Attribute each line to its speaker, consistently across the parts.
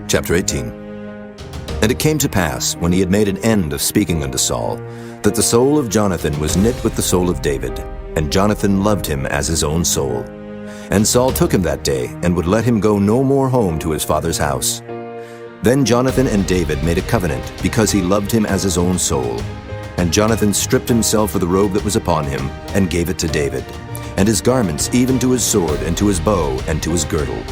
Speaker 1: Chapter 18. And it came to pass, when he had made an end of speaking unto Saul, that the soul of Jonathan was knit with the soul of David, and Jonathan loved him as his own soul. And Saul took him that day, and would let him go no more home to his father's house. Then Jonathan and David made a covenant, because he loved him as his own soul. And Jonathan stripped himself of the robe that was upon him, and gave it to David, and his garments, even to his sword, and to his bow, and to his girdle.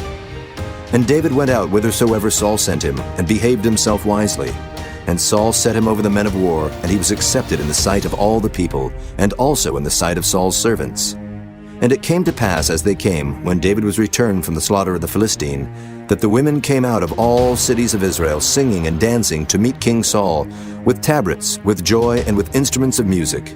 Speaker 1: And David went out whithersoever Saul sent him, and behaved himself wisely. And Saul set him over the men of war, and he was accepted in the sight of all the people, and also in the sight of Saul's servants. And it came to pass as they came, when David was returned from the slaughter of the Philistine, that the women came out of all cities of Israel, singing and dancing to meet King Saul, with tabrets, with joy, and with instruments of music.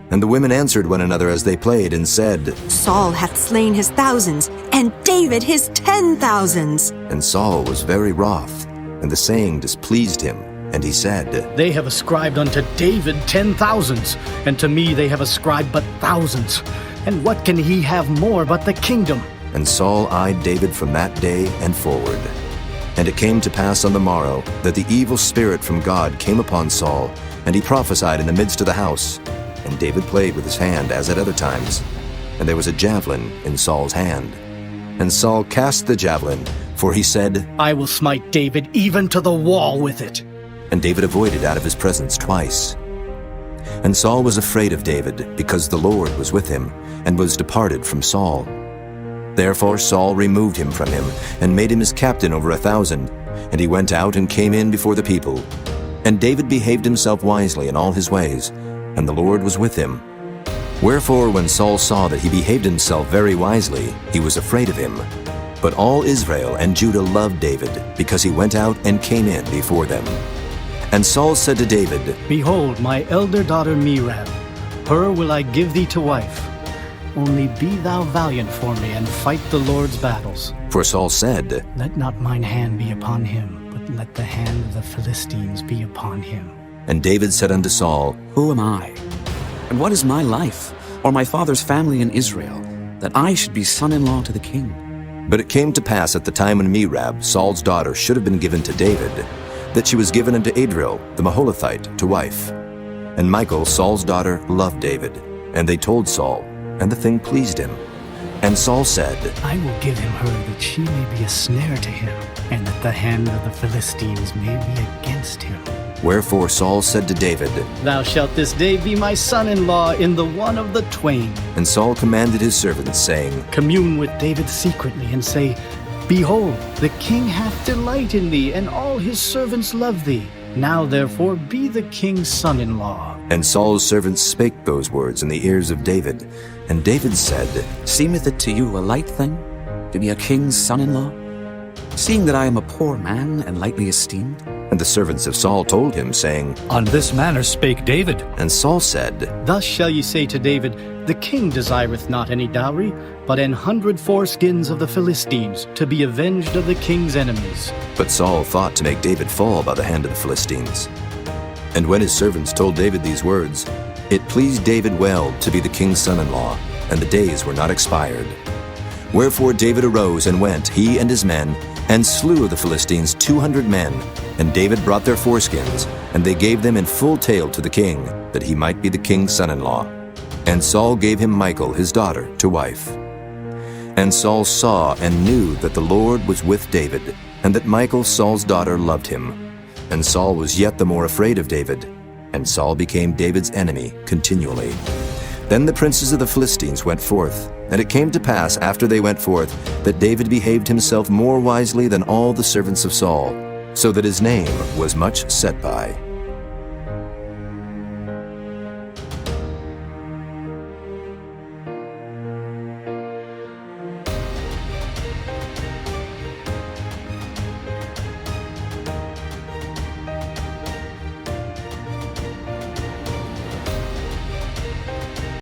Speaker 1: And the women answered one another as they played, and said,
Speaker 2: Saul hath slain his thousands, and David his 10,000s.
Speaker 1: And Saul was very wroth, and the saying displeased him. And he said,
Speaker 3: They have ascribed unto David 10,000s, and to me they have ascribed but thousands. And what can he have more but the kingdom?
Speaker 1: And Saul eyed David from that day and forward. And it came to pass on the morrow, that the evil spirit from God came upon Saul, and he prophesied in the midst of the house. And David played with his hand as at other times. And there was a javelin in Saul's hand. And Saul cast the javelin, for he said,
Speaker 3: I will smite David even to the wall with it.
Speaker 1: And David avoided out of his presence twice. And Saul was afraid of David, because the Lord was with him, and was departed from Saul. Therefore Saul removed him from him, and made him his captain over 1,000. And he went out and came in before the people. And David behaved himself wisely in all his ways, and the Lord was with him. Wherefore when Saul saw that he behaved himself very wisely, he was afraid of him. But all Israel and Judah loved David, because he went out and came in before them. And Saul said to David,
Speaker 3: Behold, my elder daughter Merab, her will I give thee to wife. Only be thou valiant for me, and fight the Lord's battles.
Speaker 1: For Saul said,
Speaker 3: Let not mine hand be upon him, but let the hand of the Philistines be upon him.
Speaker 1: And David said unto Saul,
Speaker 4: Who am I? And what is my life, or my father's family in Israel, that I should be son-in-law to the king?
Speaker 1: But it came to pass at the time when Merab, Saul's daughter, should have been given to David, that she was given unto Adriel, the Maholathite, to wife. And Michal, Saul's daughter, loved David. And they told Saul, and the thing pleased him. And Saul said,
Speaker 3: I will give him her, that she may be a snare to him, and that the hand of the Philistines may be against him.
Speaker 1: Wherefore Saul said to David,
Speaker 3: Thou shalt this day be my son-in-law in the one of the twain.
Speaker 1: And Saul commanded his servants, saying,
Speaker 3: Commune with David secretly, and say, Behold, the king hath delight in thee, and all his servants love thee. Now therefore be the king's son-in-law.
Speaker 1: And Saul's servants spake those words in the ears of David. And David said,
Speaker 4: Seemeth it to you a light thing, to be a king's son-in-law, seeing that I am a poor man and lightly esteemed?
Speaker 1: And the servants of Saul told him, saying,
Speaker 5: On this manner spake David.
Speaker 1: And Saul said,
Speaker 3: Thus shall ye say to David, The king desireth not any dowry, but 100 foreskins of the Philistines, to be avenged of the king's enemies.
Speaker 1: But Saul thought to make David fall by the hand of the Philistines. And when his servants told David these words, it pleased David well to be the king's son-in-law, and the days were not expired. Wherefore David arose and went, he and his men, and slew of the Philistines 200 men. And David brought their foreskins, and they gave them in full tale to the king, that he might be the king's son-in-law. And Saul gave him Michal his daughter to wife. And Saul saw and knew that the Lord was with David, and that Michal Saul's daughter loved him. And Saul was yet the more afraid of David, and Saul became David's enemy continually. Then the princes of the Philistines went forth, and it came to pass after they went forth that David behaved himself more wisely than all the servants of Saul, so that his name was much set by.